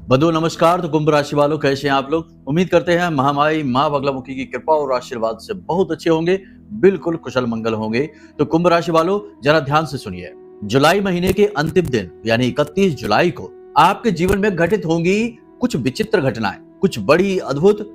बंधु नमस्कार। तो कुंभ राशि वालों, कैसे हैं आप लोग? उम्मीद करते हैं महामाई माँ बगलामुखी की कृपा और आशीर्वाद से बहुत अच्छे होंगे, बिल्कुल कुशल मंगल होंगे। तो कुंभ राशि वालों, जरा ध्यान से सुनिए। जुलाई महीने के अंतिम दिन यानी 31 जुलाई को आपके जीवन में घटित होंगी कुछ विचित्र घटनाएं, कुछ बड़ी अद्भुत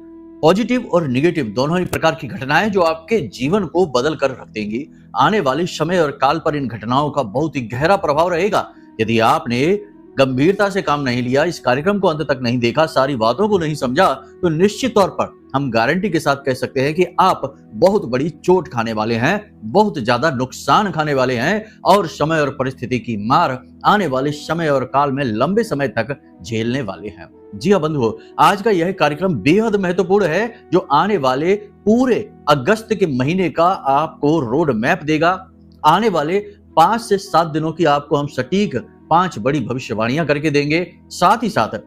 पॉजिटिव और निगेटिव दोनों ही प्रकार की घटनाएं जो आपके जीवन को बदल कर रख देंगी। आने वाले समय और काल पर इन घटनाओं का बहुत ही गहरा प्रभाव रहेगा। यदि आपने गंभीरता से काम नहीं लिया, इस कार्यक्रम को अंत तक नहीं देखा, सारी बातों को नहीं समझा, तो निश्चित तौर पर हम गारंटी के साथ कह सकते हैं कि आप बहुत बड़ी चोट खाने वाले हैं, बहुत ज्यादा नुकसान खाने वाले हैं और समय और परिस्थिति की मार आने वाले समय और काल में लंबे समय तक झेलने वाले हैं। जी हाँ बंधुओं, आज का यह कार्यक्रम बेहद महत्वपूर्ण है जो आने वाले पूरे अगस्त के महीने का आपको रोड मैप देगा। आने वाले 5 से 7 दिनों की आपको हम सटीक 5 बड़ी भविष्यवाणियां करके देंगे। साथ ही साथ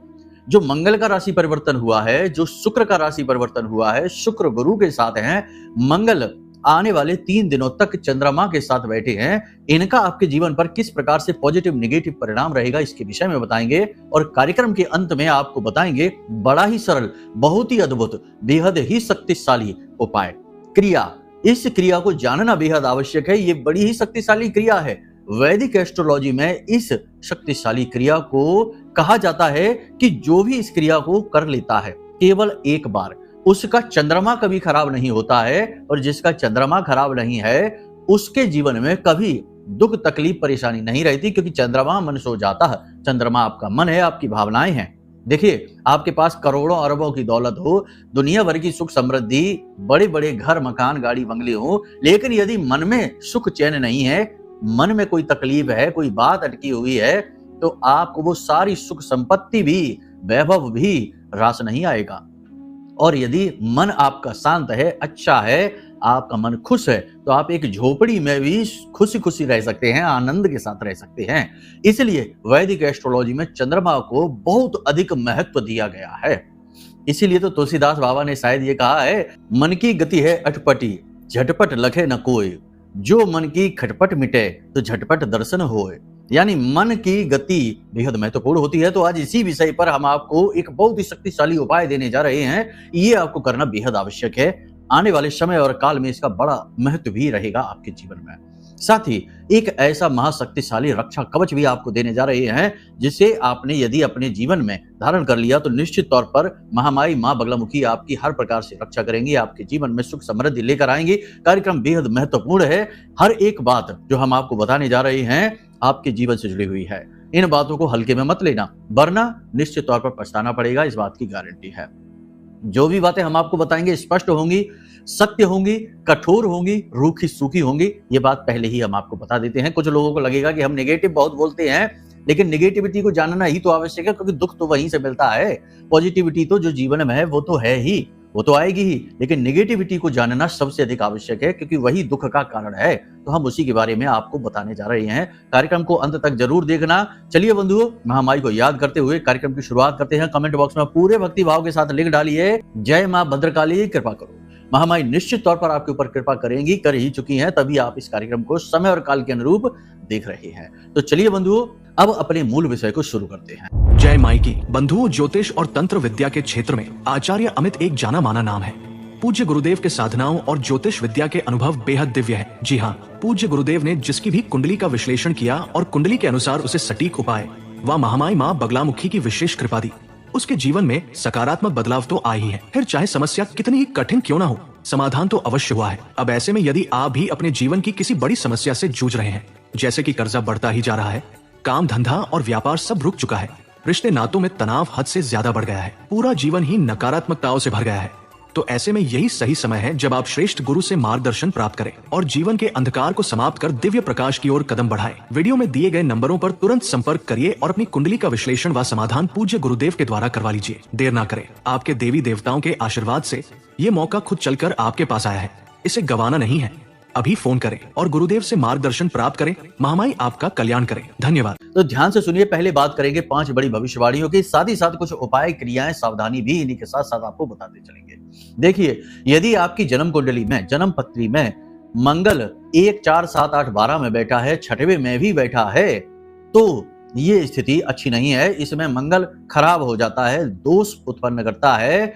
जो मंगल का राशि परिवर्तन हुआ है, जो शुक्र का राशि परिवर्तन हुआ है, शुक्र गुरु के साथ हैं, मंगल आने वाले 3 दिनों तक चंद्रमा के साथ बैठे हैं, इनका आपके जीवन पर किस प्रकार से पॉजिटिव निगेटिव परिणाम रहेगा इसके विषय में बताएंगे। और कार्यक्रम के अंत में आपको बताएंगे बड़ा ही सरल, बहुत ही अद्भुत, बेहद ही शक्तिशाली उपाय, क्रिया। इस क्रिया को जानना बेहद आवश्यक है। ये बड़ी ही शक्तिशाली क्रिया है। वैदिक एस्ट्रोलॉजी में इस शक्तिशाली क्रिया को कहा जाता है कि जो भी इस क्रिया को कर लेता है केवल एक बार, उसका चंद्रमा कभी खराब नहीं होता है। और जिसका चंद्रमा खराब नहीं है उसके जीवन में कभी दुख तकलीफ परेशानी नहीं रहती, क्योंकि चंद्रमा मन सो जाता है। चंद्रमा आपका मन है, आपकी भावनाएं हैं। देखिए, आपके पास करोड़ों अरबों की दौलत हो, दुनिया भर की सुख समृद्धि, बड़े बड़े घर मकान गाड़ी बंगले हो, लेकिन यदि मन में सुख चैन नहीं है, मन में कोई तकलीफ है, कोई बात अटकी हुई है, तो आपको वो सारी सुख संपत्ति भी, वैभव भी रास नहीं आएगा। और यदि मन आपका शांत है, अच्छा है, आपका मन खुश है, तो आप एक झोपड़ी में भी खुशी खुशी रह सकते हैं, आनंद के साथ रह सकते हैं। इसलिए वैदिक एस्ट्रोलॉजी में चंद्रमा को बहुत अधिक महत्व दिया गया है। इसीलिए तो तुलसीदास बाबा ने शायद ये कहा है, मन की गति है अटपटी, झटपट लखे न कोई, जो मन की खटपट मिटे तो झटपट दर्शन होए। यानी मन की गति बेहद महत्वपूर्ण होती है। तो आज इसी विषय पर हम आपको एक बहुत ही शक्तिशाली उपाय देने जा रहे हैं। ये आपको करना बेहद आवश्यक है। आने वाले समय और काल में इसका बड़ा महत्व भी रहेगा आपके जीवन में। साथ ही एक ऐसा महाशक्तिशाली रक्षा कवच भी आपको देने जा रहे हैं, जिसे आपने यदि अपने जीवन में धारण कर लिया तो निश्चित तौर पर महामाई माँ बगलामुखी आपकी हर प्रकार से रक्षा करेंगी, आपके जीवन में सुख समृद्धि लेकर आएंगी। कार्यक्रम बेहद महत्वपूर्ण है। हर एक बात जो हम आपको बताने जा रहे हैं आपके जीवन से जुड़ी हुई है। इन बातों को हल्के में मत लेना, वरना निश्चित तौर पर पछताना पड़ेगा, इस बात की गारंटी है। जो भी बातें हम आपको बताएंगे स्पष्ट होंगी, सत्य होंगी, कठोर होंगी, रूखी सूखी होंगी। ये बात पहले ही हम आपको बता देते हैं। कुछ लोगों को लगेगा कि हम नेगेटिव बहुत बोलते हैं, लेकिन नेगेटिविटी को जानना ही तो आवश्यक है, क्योंकि दुख तो वहीं से मिलता है। पॉजिटिविटी तो जो जीवन में है वो तो है ही, वो तो आएगी ही, लेकिन नेगेटिविटी को जानना सबसे अधिक आवश्यक है, क्योंकि वही दुख का कारण है। तो हम उसी के बारे में आपको बताने जा रहे हैं। कार्यक्रम को अंत तक जरूर देखना। चलिए बंधुओं, महामाई को याद करते हुए कार्यक्रम की शुरुआत करते हैं। कमेंट बॉक्स में पूरे भक्ति भाव के साथ लिख डालिए, जय मां भद्रकाली कृपा करो। महामाई निश्चित तौर पर आपके ऊपर कृपा करेंगी, कर ही चुकी हैं, तभी आप इस कार्यक्रम को समय और काल के अनुरूप देख रहे हैं। तो चलिए बंधुओं, अब अपने मूल विषय को शुरू करते हैं। जय माई की। बंधुओं, ज्योतिष और तंत्र विद्या के क्षेत्र में आचार्य अमित एक जाना माना नाम है। पूज्य गुरुदेव के साधनाओं और ज्योतिष विद्या के अनुभव बेहद दिव्य है। जी हाँ, पूज्य गुरुदेव ने जिसकी भी कुंडली का विश्लेषण किया और कुंडली के अनुसार उसे सटीक उपाय व महामाई माँ बगलामुखी की विशेष कृपा दी, उसके जीवन में सकारात्मक बदलाव तो आ ही है। फिर चाहे समस्या कितनी ही कठिन क्यों ना हो, समाधान तो अवश्य हुआ है। अब ऐसे में यदि आप भी अपने जीवन की किसी बड़ी समस्या से जूझ रहे हैं, जैसे कि कर्जा बढ़ता ही जा रहा है, काम धंधा और व्यापार सब रुक चुका है, रिश्ते नातों में तनाव हद से ज्यादा बढ़ गया है, पूरा जीवन ही नकारात्मकताओं से भर गया है, तो ऐसे में यही सही समय है जब आप श्रेष्ठ गुरु से मार्गदर्शन प्राप्त करें और जीवन के अंधकार को समाप्त कर दिव्य प्रकाश की ओर कदम बढ़ाएं। वीडियो में दिए गए नंबरों पर तुरंत संपर्क करिए और अपनी कुंडली का विश्लेषण व समाधान पूज्य गुरुदेव के द्वारा करवा लीजिए। देर ना करें। आपके देवी देवताओं के आशीर्वाद से ये मौका खुद चलकर आपके पास आया है, इसे गंवाना नहीं है। अभी फोन करें और गुरुदेव से मार्गदर्शन प्राप्त करें। महामाई आपका कल्याण करें। धन्यवाद। तो ध्यान से सुनिए, पहले बात करेंगे 5 बड़ी भविष्यवाणियों की, साथ ही साथ कुछ उपाय, क्रियाएं, सावधानी भी इन्हीं के साथ साथ आपको बताते चलेंगे। देखिए, यदि आपकी जन्म कुंडली में, जन्म पत्री में मंगल 1, 4, 7, 8, 12 में बैठा है, 6वें में भी बैठा है, तो ये स्थिति अच्छी नहीं है, इसमें मंगल खराब हो जाता है, दोष उत्पन्न करता है।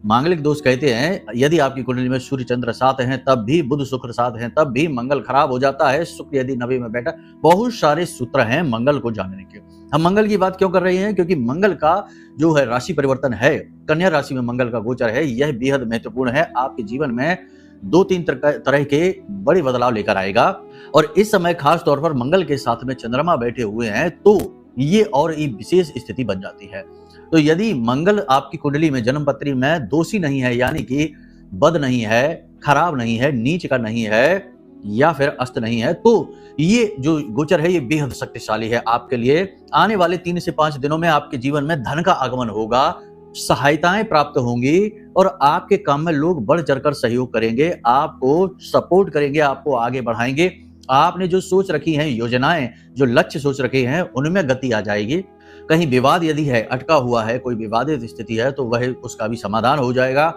मांगलिक दोष कहते हैं यदि आपकी कुंडली में सूर्य चंद्र साथ हैं तब भी, बुध शुक्र साथ हैं तब भी मंगल खराब हो जाता है। शुक्र यदि नवी में बैठा, बहुत सारे सूत्र हैं मंगल को जानने के। हम मंगल की बात क्यों कर रहे हैं? क्योंकि मंगल का जो है राशि परिवर्तन है, कन्या राशि में मंगल का गोचर है, यह बेहद महत्वपूर्ण है। आपके जीवन में 2-3 तरह के बड़े बदलाव लेकर आएगा। और इस समय खास तौर पर मंगल के साथ में चंद्रमा बैठे हुए हैं तो ये और एक विशेष स्थिति बन जाती है। तो यदि मंगल आपकी कुंडली में जन्म पत्री में दोषी नहीं है, यानी कि बद नहीं है, खराब नहीं है, नीच का नहीं है या फिर अस्त नहीं है, तो ये जो गोचर है ये बेहद शक्तिशाली है आपके लिए। आने वाले 3 से 5 दिनों में आपके जीवन में धन का आगमन होगा, सहायताएं प्राप्त होंगी और आपके काम में लोग बढ़ चढ़कर सहयोग करेंगे, आपको सपोर्ट करेंगे, आपको आगे बढ़ाएंगे। आपने जो सोच रखी हैं योजनाएं, जो लक्ष्य सोच रखे हैं, उनमें गति आ जाएगी। कहीं विवाद यदि है, अटका हुआ है, कोई विवादित स्थिति है तो वह उसका भी समाधान हो जाएगा।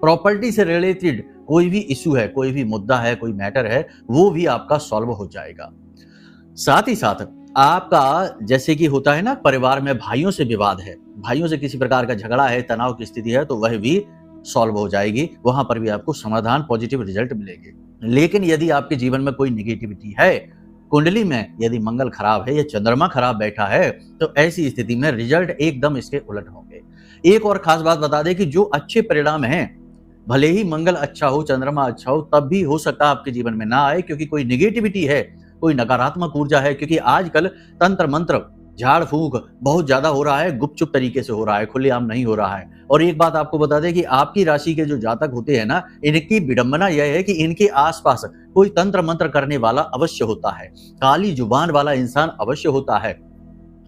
प्रॉपर्टी से रिलेटेड कोई भी इशू है, कोई भी मुद्दा है, कोई मैटर है, वो भी आपका सॉल्व हो जाएगा। साथ ही साथ आपका जैसे कि होता है ना, परिवार में भाइयों से विवाद है, भाइयों से किसी प्रकार का झगड़ा है, तनाव की स्थिति है, तो वह भी सॉल्व हो जाएगी। वहां पर भी आपको समाधान, पॉजिटिव रिजल्ट मिलेंगे। लेकिन यदि आपके जीवन में कोई निगेटिविटी है, कुंडली में यदि मंगल खराब है या चंद्रमा खराब बैठा है, तो ऐसी स्थिति में रिजल्ट एकदम इसके उलट होंगे। एक और खास बात बता दें कि जो अच्छे परिणाम हैं, भले ही मंगल अच्छा हो, चंद्रमा अच्छा हो, तब भी हो सकता है आपके जीवन में ना आए, क्योंकि कोई निगेटिविटी है, कोई नकारात्मक ऊर्जा है। क्योंकि आजकल तंत्र मंत्र, झाड़ फूंक बहुत ज्यादा हो रहा है, गुपचुप तरीके से हो रहा है, खुलेआम नहीं हो रहा है। और एक बात आपको बता दें कि आपकी राशि के जो जातक होते हैं ना, इनकी विडंबना यह है कि इनके आसपास कोई तंत्र मंत्र करने वाला अवश्य होता है, काली जुबान वाला इंसान अवश्य होता है,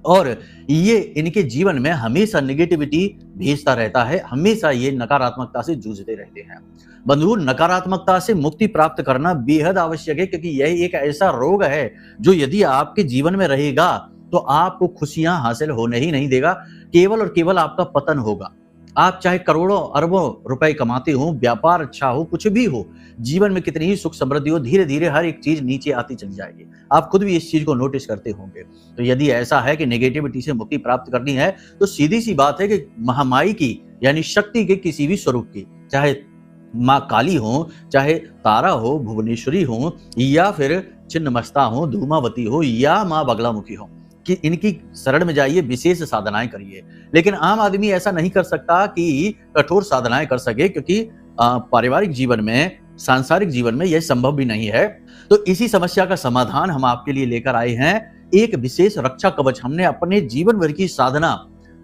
और ये इनके जीवन में हमेशा निगेटिविटी भेजता रहता है, हमेशा ये नकारात्मकता से जूझते रहते हैं। बंधु, नकारात्मकता से मुक्ति प्राप्त करना बेहद आवश्यक है, क्योंकि यह एक ऐसा रोग है जो यदि आपके जीवन में रहेगा तो आपको खुशियां हासिल होने ही नहीं देगा, केवल और केवल आपका पतन होगा। आप चाहे करोड़ों अरबों रुपए कमाते हो, व्यापार अच्छा हो, कुछ भी हो, जीवन में कितनी ही सुख समृद्धि हो, धीरे धीरे हर एक चीज नीचे आती चली जाएगी। आप खुद भी इस चीज को नोटिस करते होंगे। तो यदि ऐसा है कि नेगेटिविटी से मुक्ति प्राप्त करनी है, तो सीधी सी बात है कि महामाई की यानी शक्ति के किसी भी स्वरूप की, चाहे माँ काली हो, चाहे तारा हो, भुवनेश्वरी हो, या फिर छिन्नमस्ता हो, धूमावती हो, या माँ बगलामुखी हो, कि इनकी शरण में जाइए, विशेष साधनाएं करिए। लेकिन आम आदमी ऐसा नहीं कर सकता कि कठोर साधनाएं कर सके, क्योंकि पारिवारिक जीवन में, सांसारिक जीवन में यह संभव भी नहीं है। तो इसी समस्या का समाधान हम आपके लिए लेकर आए हैं। एक विशेष रक्षा कवच हमने अपने जीवन भर की साधना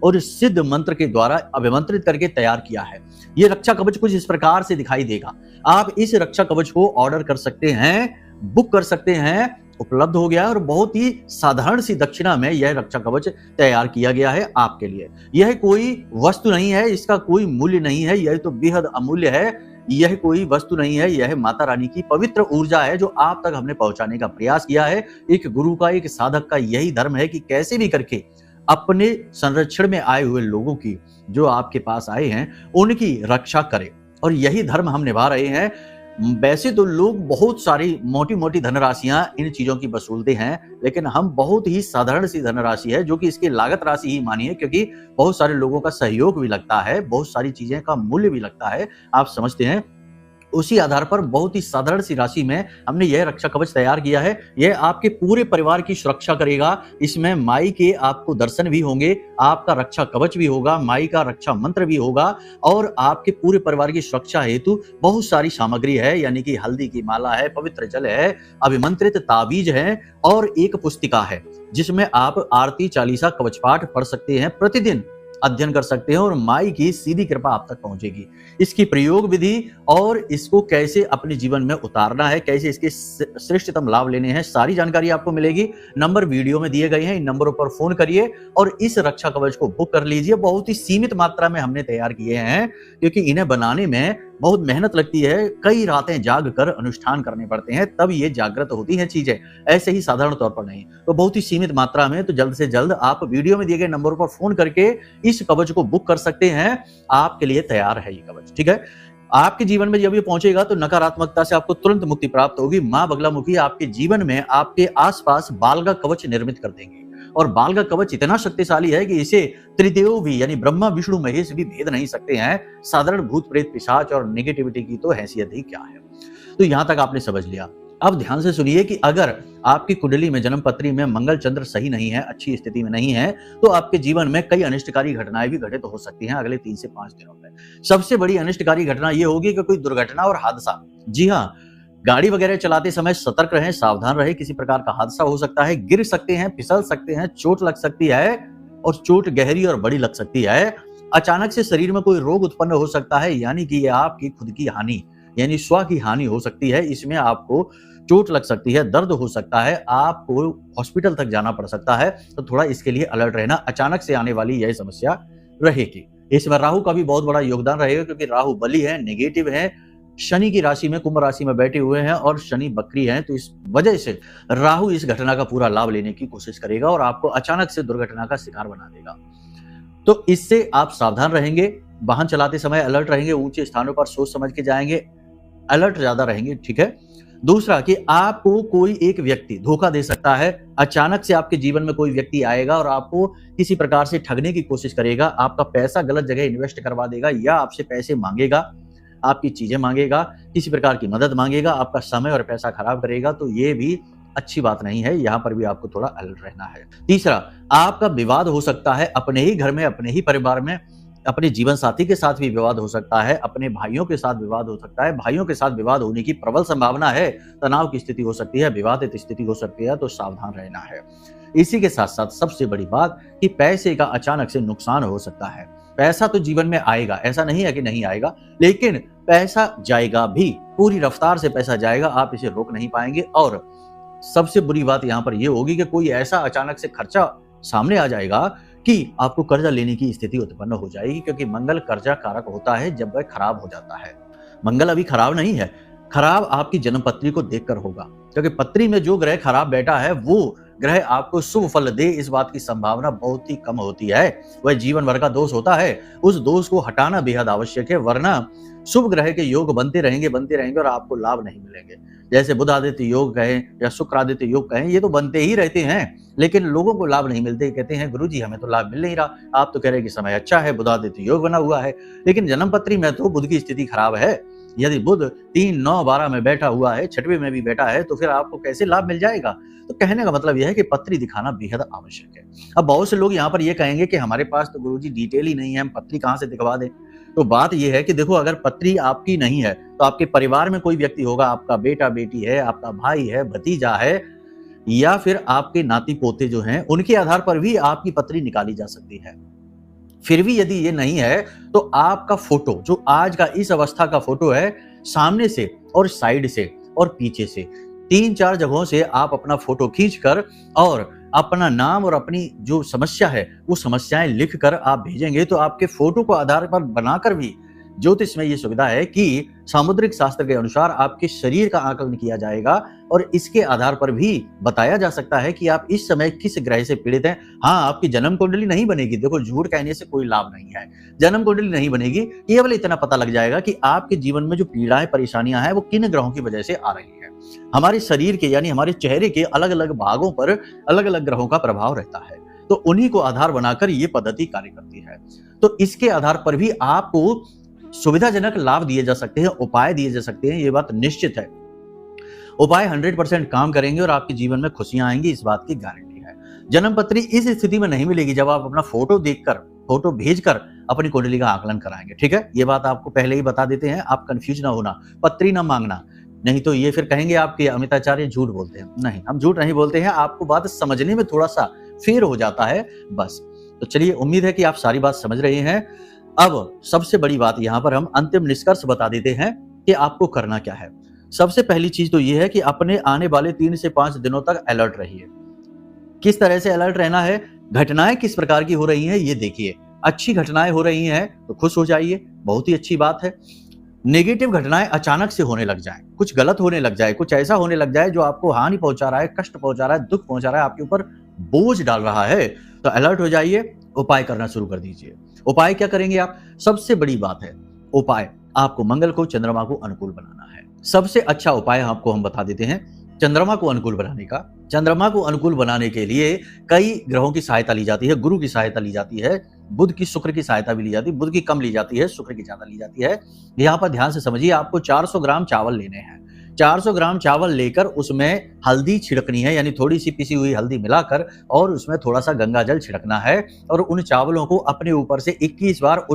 और सिद्ध मंत्र के द्वारा अभिमंत्रित करके तैयार किया है। ये रक्षा कवच कुछ इस प्रकार से दिखाई देगा। आप इस रक्षा कवच को ऑर्डर कर सकते हैं, बुक कर सकते हैं, उपलब्ध हो गया है, और बहुत ही साधारण सी दक्षिणा में यह रक्षा कवच तैयार किया गया है आपके लिए। यह कोई वस्तु नहीं है, इसका कोई मूल्य नहीं है, यह तो बेहद अमूल्य है। यह कोई वस्तु नहीं है, यह माता रानी की पवित्र ऊर्जा है जो आप तक हमने पहुंचाने का प्रयास किया है। एक गुरु का, एक साधक का यही धर्म है कि कैसे भी करके अपने संरक्षण में आए हुए लोगों की, जो आपके पास आए हैं, उनकी रक्षा करें, और यही धर्म हम निभा रहे हैं। वैसे तो लोग बहुत सारी मोटी मोटी धनराशियां इन चीजों की वसूलते हैं, लेकिन हम बहुत ही साधारण सी धनराशि है, जो कि इसकी लागत राशि ही मानिए, क्योंकि बहुत सारे लोगों का सहयोग भी लगता है, बहुत सारी चीजें का मूल्य भी लगता है, आप समझते हैं। उसी आधार पर बहुत ही साधारण सी राशि में हमने यह रक्षा कवच तैयार किया है। यह आपके पूरे परिवार की सुरक्षा करेगा। इसमें माई के आपको दर्शन भी होंगे, आपका रक्षा कवच भी होगा, माई का रक्षा मंत्र भी होगा, और आपके पूरे परिवार की सुरक्षा हेतु बहुत सारी सामग्री है, यानी कि हल्दी की माला है, पवित्र जल है, अभिमंत्रित ताबीज है, और एक पुस्तिका है जिसमें आप आरती, चालीसा, कवच पाठ पढ़ सकते हैं, प्रतिदिन अध्ययन कर सकते हैं, और माई की सीधी कृपा आप तक पहुंचेगी। इसकी प्रयोग विधि और इसको कैसे अपने जीवन में उतारना है, कैसे इसके श्रेष्ठतम लाभ लेने हैं, सारी जानकारी आपको मिलेगी। नंबर वीडियो में दिए गए हैं, इन नंबरों पर फोन करिए और इस रक्षा कवच को बुक कर लीजिए। बहुत ही सीमित मात्रा में हमने तैयार किए हैं, क्योंकि इन्हें बनाने में बहुत मेहनत लगती है, कई रातें जाग कर अनुष्ठान करने पड़ते हैं, तब ये जागृत होती हैं चीजें, ऐसे ही साधारण तौर पर नहीं। तो बहुत ही सीमित मात्रा में, तो जल्द से जल्द आप वीडियो में दिए गए नंबरों पर फोन करके इस कवच को बुक कर सकते हैं। आपके लिए तैयार है ये कवच, ठीक है। आपके जीवन में जब ये पहुंचेगा तो नकारात्मकता से आपको तुरंत मुक्ति प्राप्त होगी। माँ बगलामुखी आपके जीवन में, आपके आसपास बाल का कवच निर्मित कर देंगे, और बाल का कवच इतना शक्तिशाली है कि इसे त्रिदेव भी यानी ब्रह्मा विष्णु महेश भी भेद नहीं सकते हैं। साधारण भूत प्रेत पिशाच और नेगेटिविटी की तो हैसियत ही क्या है। तो यहां तक आपने समझ लिया। अब ध्यान से सुनिए कि अगर आपकी कुंडली में जन्म पत्री में मंगल चंद्र सही नहीं है, अच्छी स्थिति में नहीं है, तो आपके जीवन में कई अनिष्टकारी घटनाएं भी घटित हो सकती हैं अगले 3 से 5 दिनों में। सबसे बड़ी अनिष्टकारी घटना यह होगी कि कोई दुर्घटना और हादसा। जी हाँ, गाड़ी वगैरह चलाते समय सतर्क रहें, सावधान रहें। किसी प्रकार का हादसा हो सकता है, गिर सकते हैं, फिसल सकते हैं, चोट लग सकती है और चोट गहरी और बड़ी लग सकती है। अचानक से शरीर में कोई रोग उत्पन्न हो सकता है, यानी कि यह आपकी खुद की हानि यानी स्व की हानि हो सकती है। इसमें आपको चोट लग सकती है, दर्द हो सकता है, आपको हॉस्पिटल तक जाना पड़ सकता है। तो थोड़ा इसके लिए अलर्ट रहना। अचानक से आने वाली यह समस्या रहेगी। इसमें राहु का भी बहुत बड़ा योगदान रहेगा, क्योंकि राहु बली है, नेगेटिव है, शनि की राशि में कुंभ राशि में बैठे हुए हैं और शनि बकरी हैं। तो इस वजह से राहु इस घटना का पूरा लाभ लेने की कोशिश करेगा और आपको अचानक से दुर्घटना का शिकार बना देगा। तो इससे आप सावधान रहेंगे, वाहन चलाते समय अलर्ट रहेंगे, ऊंचे स्थानों पर सोच समझ के जाएंगे, अलर्ट ज्यादा रहेंगे, ठीक है। दूसरा कि आपको कोई एक व्यक्ति धोखा दे सकता है। अचानक से आपके जीवन में कोई व्यक्ति आएगा और आपको किसी प्रकार से ठगने की कोशिश करेगा, आपका पैसा गलत जगह इन्वेस्ट करवा देगा या आपसे पैसे मांगेगा, आपकी चीजें मांगेगा, किसी प्रकार की मदद मांगेगा, आपका समय और पैसा खराब करेगा। तो ये भी अच्छी बात नहीं है, यहां पर भी आपको थोड़ा अलर्ट रहना है। तीसरा, आपका विवाद हो सकता है अपने ही घर में, अपने ही परिवार में, अपने जीवन साथी के साथ भी विवाद हो सकता है, अपने भाइयों के साथ विवाद हो सकता है, भाइयों के साथ विवाद होने की प्रबल संभावना है, तनाव की स्थिति हो सकती है, विवादित स्थिति हो सकती है। तो सावधान रहना है। इसी के साथ साथ सबसे बड़ी बात कि पैसे का अचानक से नुकसान हो सकता है। पैसा तो जीवन में आएगा, ऐसा नहीं है कि नहीं आएगा, लेकिन पैसा जाएगा भी, पूरी रफ्तार से पैसा जाएगा, आप इसे रोक नहीं पाएंगे। और सबसे बुरी बात यहां पर यह होगी कि कोई ऐसा अचानक से खर्चा सामने आ जाएगा कि आपको कर्जा लेने की स्थिति उत्पन्न हो जाएगी, क्योंकि मंगल कर्जा कारक होता है जब वह खराब हो जाता है। मंगल अभी खराब नहीं है, खराब आपकी जन्म पत्री को देखकर होगा, क्योंकि पत्री में जो ग्रह खराब बैठा है वो ग्रह आपको शुभ फल दे, इस बात की संभावना बहुत ही कम होती है। वह जीवन भर का दोष होता है, उस दोष को हटाना बेहद आवश्यक है, वरना शुभ ग्रह के योग बनते रहेंगे और आपको लाभ नहीं मिलेंगे। जैसे बुध आदित्य योग कहें या शुक्र आदित्य योग कहें, ये तो बनते ही रहते हैं, लेकिन लोगों को लाभ नहीं मिलते। कहते हैं गुरुजी हमें तो लाभ मिल नहीं रहा, आप तो कह रहे हैं कि समय अच्छा है, बुध आदित्य योग बना हुआ है, लेकिन जन्म पत्री में तो बुध की स्थिति खराब है। यदि बुध 3, 9, 12 में बैठा हुआ है, 6वें में भी बैठा है, तो फिर आपको कैसे लाभ मिल जाएगा। तो कहने का मतलब यह है कि पत्री दिखाना बेहद आवश्यक है। अब बहुत से लोग यहाँ पर यह कहेंगे कि हमारे पास तो गुरुजी डिटेल ही नहीं है, हम पत्री कहाँ से दिखवा दें। तो बात यह है कि देखो, अगर पत्री आपकी नहीं है तो आपके परिवार में कोई व्यक्ति होगा, आपका बेटा बेटी है, आपका भाई है, भतीजा है, या फिर आपके नाती पोते जो हैं, उनके आधार पर भी आपकी पत्री निकाली जा सकती है। फिर भी यदि ये नहीं है तो आपका फोटो, जो आज का इस अवस्था का फोटो है, सामने से और साइड से और पीछे से 3-4 जगहों से आप अपना फोटो खींचकर और अपना नाम और अपनी जो समस्या है वो समस्याएं लिखकर आप भेजेंगे, तो आपके फोटो को आधार पर बनाकर भी ज्योतिष में ये सुविधा है कि सामुद्रिक शास्त्र के अनुसार आपके शरीर का आकलन किया जाएगा और इसके आधार पर भी बताया जा सकता है कि आप इस समय किस ग्रह से पीड़ित हैं। हाँ, आपकी जन्म कुंडली नहीं बनेगी, देखो झूठ कहने से कोई लाभ नहीं है, जन्म कुंडली नहीं बनेगी, केवल इतना पता लग जाएगा कि आपके जीवन में जो पीड़ाएं परेशानियां हैं वो किन ग्रहों की वजह से आ रही है। हमारे शरीर के यानी हमारे चेहरे के अलग अलग भागों पर अलग अलग ग्रहों का प्रभाव रहता है, तो उन्हीं को आधार बनाकर ये पद्धति कार्य करती है। तो इसके आधार पर भी आपको सुविधाजनक लाभ दिए जा सकते हैं, उपाय दिए जा सकते हैं, ये बात निश्चित है। उपाय 100% काम करेंगे और आपके जीवन में खुशियां आएंगी, इस बात की गारंटी है। जन्म पत्री इस स्थिति में नहीं मिलेगी जब आप अपना फोटो देखकर, फोटो भेजकर अपनी कुंडली का आकलन कराएंगे, ठीक है। ये बात आपको पहले ही बता देते हैं, आप कंफ्यूज ना होना, पत्री ना मांगना, नहीं तो ये फिर कहेंगे आपके अमिताचार्य झूठ बोलते हैं। नहीं, हम झूठ नहीं बोलते हैं, आपको बात समझने में थोड़ा सा फेर हो जाता है बस। तो चलिए, उम्मीद है कि आप सारी बात समझ रहे हैं। अब सबसे बड़ी बात यहाँ पर हम अंतिम निष्कर्ष बता देते हैं कि आपको करना क्या है। सबसे पहली चीज तो ये है कि अपने आने वाले 3 से 5 दिनों तक अलर्ट रहिए। किस तरह से अलर्ट रहना है, घटनाएं किस प्रकार की हो रही हैं ये देखिए। अच्छी घटनाएं हो रही हैं तो खुश हो जाइए, बहुत ही अच्छी बात है। नेगेटिव घटनाएं अचानक से होने लग जाए, कुछ गलत होने लग जाए, कुछ ऐसा होने लग जाए जो आपको हानि पहुंचा रहा है, कष्ट पहुंचा रहा है, दुख पहुंचा रहा है, आपके ऊपर बोझ डाल रहा है, तो अलर्ट हो जाइए, उपाय करना शुरू कर दीजिए। उपाय क्या करेंगे आप? सबसे बड़ी बात है उपाय, आपको मंगल को, चंद्रमा को अनुकूल बनाना है। सबसे अच्छा उपाय आपको हम बता देते हैं, चंद्रमा को अनुकूल बनाने का। चंद्रमा को अनुकूल बनाने के लिए कई ग्रहों की सहायता ली जाती है, गुरु की सहायता ली जाती है, बुध की शुक्र की सहायता भी ली जाती है, बुध की कम ली जाती है, शुक्र की ज्यादा ली जाती है। यहाँ पर ध्यान से समझिए, आपको 400 ग्राम चावल लेने हैं। 400 ग्राम चावल लेकर उसमें हल्दी छिड़कनी है, यानी थोड़ी सी पिसी हुई हल्दी मिलाकर, और उसमें थोड़ा सा गंगा जल छिड़कना है और उन चावलों को अपने ऊपर से 21 बार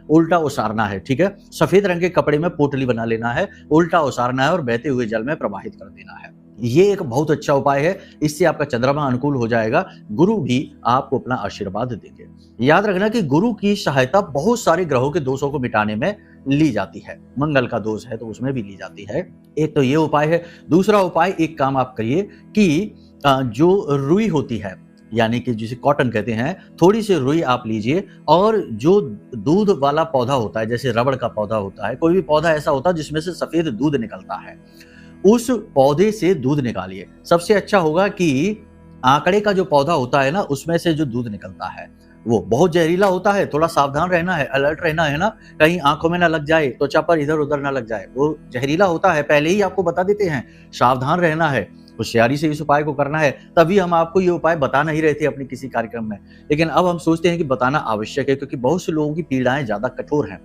उल्टा उसारना है। ठीक है, सफेद रंग के कपड़े में पोटली बना लेना है, उल्टा उसारना है और बहते हुए जल में प्रवाहित कर देना है। ये एक बहुत अच्छा उपाय है, इससे आपका चंद्रमा अनुकूल हो जाएगा, गुरु भी आपको अपना आशीर्वाद देंगे। याद रखना कि गुरु की सहायता बहुत सारे ग्रहों के दोषों को मिटाने में ली जाती है। मंगल का दोष है तो उसमें भी ली जाती है। एक तो ये उपाय है। दूसरा उपाय, एक काम आप करिए कि जो रुई होती है, यानी कि जिसे कॉटन कहते हैं, थोड़ी सी रुई आप लीजिए और जो दूध वाला पौधा होता है, जैसे रबड़ का पौधा होता है, कोई भी पौधा ऐसा होता है जिसमें से सफेद दूध निकलता है, उस पौधे से दूध निकालिए। सबसे अच्छा होगा कि आंकड़े का जो पौधा होता है ना, उसमें से जो दूध निकलता है वो बहुत जहरीला होता है, थोड़ा सावधान रहना है, अलर्ट रहना है ना, कहीं आंखों में ना लग जाए, त्वचा पर इधर उधर ना लग जाए, वो जहरीला होता है, पहले ही आपको बता देते हैं, सावधान रहना है, होशियारी से इस उपाय को करना है। तभी हम आपको ये उपाय बता नहीं रहे थे अपनी किसी कार्यक्रम में, लेकिन अब हम सोचते हैं कि बताना आवश्यक है, क्योंकि बहुत से लोगों की पीड़ाएं ज्यादा कठोर हैं।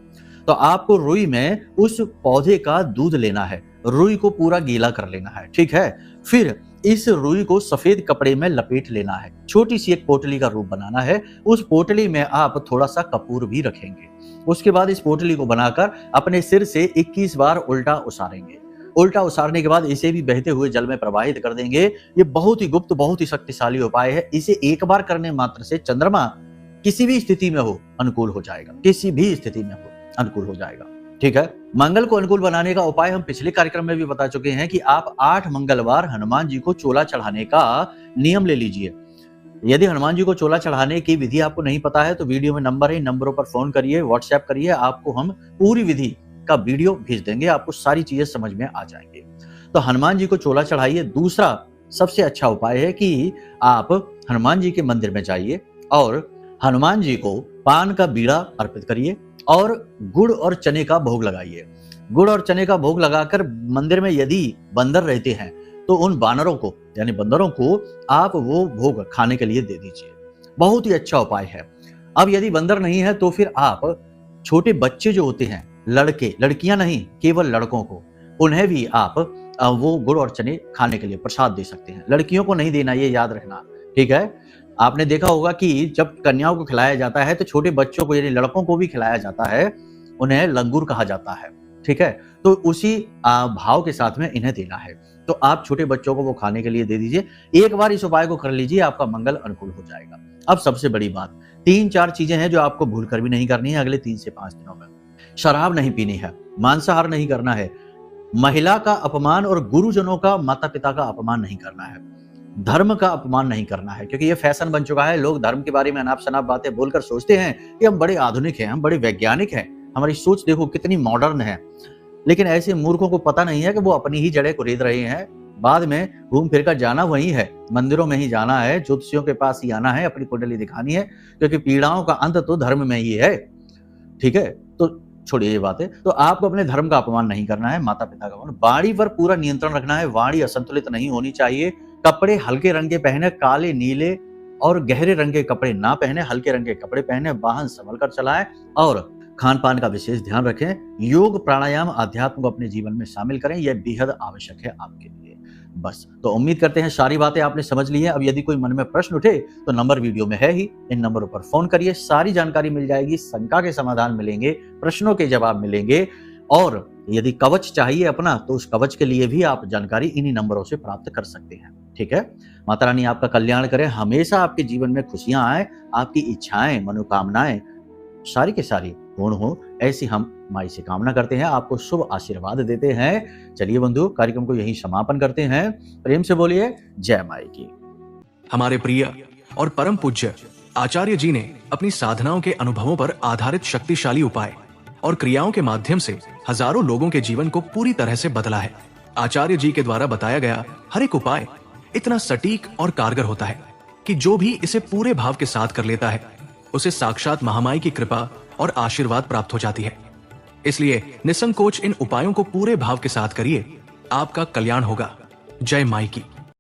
तो आपको रुई में उस पौधे का दूध लेना है, रुई को पूरा गीला कर लेना है। ठीक है, फिर इस रुई को सफेद कपड़े में लपेट लेना है, छोटी सी एक पोटली का रूप बनाना है। उस पोटली में आप थोड़ा सा कपूर भी रखेंगे। उसके बाद इस पोटली को बनाकर अपने सिर से 21 बार उल्टा उसारेंगे। उल्टा उसारने के बाद इसे भी बहते हुए जल में प्रवाहित कर देंगे। ये बहुत ही गुप्त, बहुत ही शक्तिशाली उपाय है। इसे एक बार करने मात्र से चंद्रमा किसी भी स्थिति में हो अनुकूल हो जाएगा, किसी भी स्थिति में हो अनुकूल हो जाएगा। ठीक है, मंगल को अनुकूल बनाने का उपाय हम पिछले कार्यक्रम में भी बता चुके हैं कि आप 8 मंगलवार हनुमान जी को चोला चढ़ाने का नियम ले लीजिए। यदि हनुमान जी को चोला चढ़ाने की विधि आपको नहीं पता है तो वीडियो में नंबर है, नंबरों पर फोन करिए, व्हाट्सएप करिए, आपको हम पूरी विधि का वीडियो भेज देंगे, आपको सारी चीजें समझ में आ जाएंगे। तो हनुमान जी को चोला चढ़ाइए। दूसरा सबसे अच्छा उपाय है कि आप हनुमान जी के मंदिर में जाइए और हनुमान जी को पान का बीड़ा अर्पित करिए और गुड़ और चने का भोग लगाइए। गुड़ और चने का भोग लगाकर मंदिर में यदि बंदर रहते हैं तो उन बानरों को, यानी बंदरों को आप वो भोग खाने के लिए दे दीजिए। बहुत ही अच्छा उपाय है। अब यदि बंदर नहीं है तो फिर आप छोटे बच्चे जो होते हैं, लड़के, लड़कियां नहीं, केवल लड़कों को, उन्हें भी आप वो गुड़ और चने खाने के लिए प्रसाद दे सकते हैं। लड़कियों को नहीं देना, ये याद रखना। ठीक है, आपने देखा होगा कि जब कन्याओं को खिलाया जाता है तो छोटे बच्चों को, यानी लड़कों को भी खिलाया जाता है, उन्हें लंगूर कहा जाता है। ठीक है, तो उसी भाव के साथ में इन्हें देना है। तो आप छोटे बच्चों को वो खाने के लिए दे दीजिए। एक बार इस उपाय को कर लीजिए, आपका मंगल अनुकूल हो जाएगा। अब सबसे बड़ी बात, 3-4 चीजें हैं जो आपको भूल कर भी नहीं करनी है अगले 3 से 5 दिनों में। शराब नहीं पीनी है, मांसाहार नहीं करना है, महिला का अपमान और गुरुजनों का, माता पिता का अपमान नहीं करना है, धर्म का अपमान नहीं करना है, क्योंकि ये फैशन बन चुका है। लोग धर्म के बारे में अनाप शनाप बातें बोलकर सोचते हैं कि हम बड़े आधुनिक हैं, हम बड़े वैज्ञानिक हैं, हमारी सोच देखो कितनी मॉडर्न है। लेकिन ऐसे मूर्खों को पता नहीं है कि वो अपनी ही जड़ें कुरेद रहे हैं। बाद में घूम फिर कर जाना वही है, मंदिरों में ही जाना है, ज्योतिषियों के पास ही आना है, अपनी कुंडली दिखानी है, क्योंकि पीड़ाओं का अंत तो धर्म में ही है। ठीक है, तो छोड़िए ये बातें। तो आपको अपने धर्म का अपमान नहीं करना है, माता पिता का अपमान। वाणी पर पूरा नियंत्रण रखना है, वाणी असंतुलित नहीं होनी चाहिए। कपड़े हल्के रंग के पहने, काले, नीले और गहरे रंग के कपड़े ना पहने, हल्के रंग के कपड़े पहने। वाहन संभल कर चलाएं और खान पान का विशेष ध्यान रखें। योग, प्राणायाम, अध्यात्म को अपने जीवन में शामिल करें, यह बेहद आवश्यक है आपके लिए। बस, तो उम्मीद करते हैं सारी बातें आपने समझ ली हैं। अब यदि कोई मन में प्रश्न उठे तो नंबर वीडियो में है ही, इन नंबरों पर फोन करिए, सारी जानकारी मिल जाएगी, शंका के समाधान मिलेंगे, प्रश्नों के जवाब मिलेंगे। और यदि कवच चाहिए अपना तो उस कवच के लिए भी आप जानकारी इन्हीं नंबरों से प्राप्त कर सकते हैं। ठीक है, माता रानी आपका कल्याण करें, हमेशा आपके जीवन में खुशियां आए, आपकी इच्छाएं, मनोकामनाएं सारी के सारी पूर्ण हो, ऐसी हम माई से कामना करते हैं, आपको शुभ आशीर्वाद देते हैं। चलिए बंधु, कार्यक्रम को यही समापन करते हैं। प्रेम से बोलिए जय माई की। हमारे प्रिय और परम पूज्य आचार्य जी ने अपनी साधनाओं के अनुभवों पर आधारित शक्तिशाली उपाय और क्रियाओं के माध्यम से हजारों लोगों के जीवन को पूरी तरह से बदला है। आचार्य जी के द्वारा बताया गया हर एक उपाय इतना सटीक और कारगर होता है कि जो भी इसे पूरे भाव के साथ कर लेता है उसे साक्षात महामाई की कृपा और आशीर्वाद प्राप्त हो जाती है। इसलिए निसंकोच इन उपायों को पूरे भाव के साथ करिए, आपका कल्याण होगा। जय माई की।